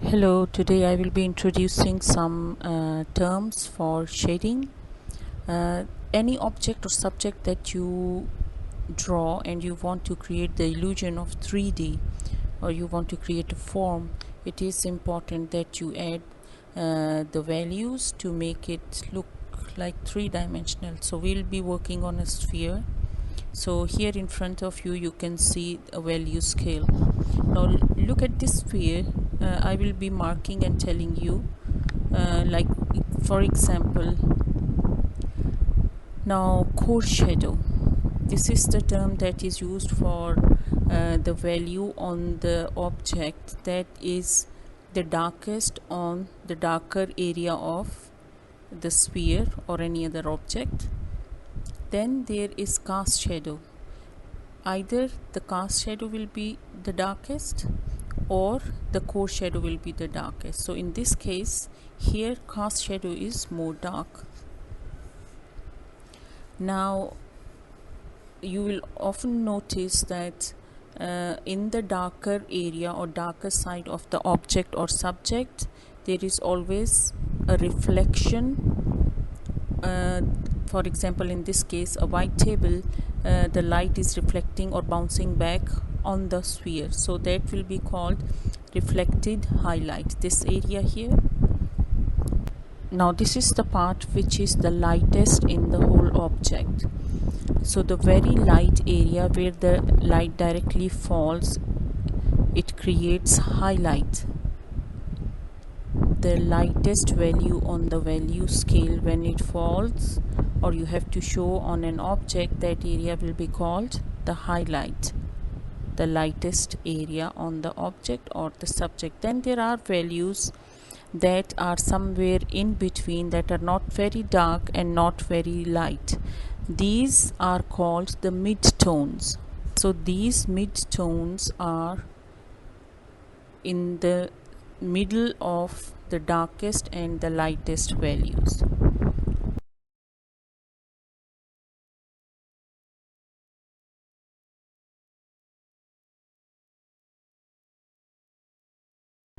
Hello, today I will be introducing some terms for shading. Uh, any object or subject that you draw and you want to create the illusion of 3D, or you want to create a form, it is important that you add the values to make it look like three-dimensional. So we'll be working on a sphere. So here in front of you can see a value scale. Now look at this sphere. I will be marking and telling you, like for example, now coarse shadow. This is the term that is used for the value on the object that is the darkest on the darker area of the sphere or any other object. Then there is cast shadow. Either the cast shadow will be the darkest or the coarse shadow will be the darkest. So in this case here cast shadow is more dark. Now you will often notice that in the darker area or darker side of the object or subject there is always a reflection. For example, in this case a white table, the light is reflecting or bouncing back on the sphere, so that will be called reflected highlight, this area here. Now this is the part which is the lightest in the whole object. So the very light area where the light directly falls, it creates highlight. The lightest value on the value scale when it falls, or you have to show on an object, that area will be called the highlight, the lightest area on the object or the subject. Then there are values that are somewhere in between, that are not very dark and not very light. These are called the mid-tones. So these mid-tones are in the middle of the darkest and the lightest values.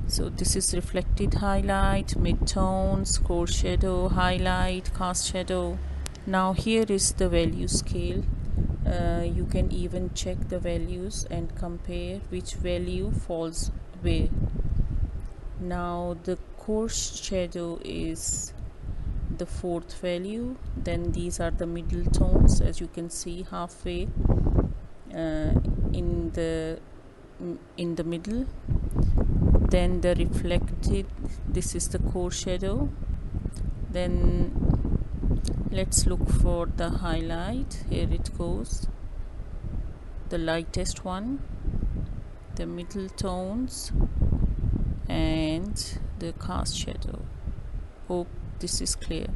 So this is reflected highlight, mid-tones, coarse shadow, highlight, cast shadow. Now here is the value scale. You can even check the values and compare which value falls where. Now the coarse shadow is the fourth value. Then these are the middle tones, as you can see, halfway in the middle. Then the reflected, this is the coarse shadow. Then let's look for the highlight. Here it goes, the lightest one, the middle tones, and the cast shadow. Hope this is clear.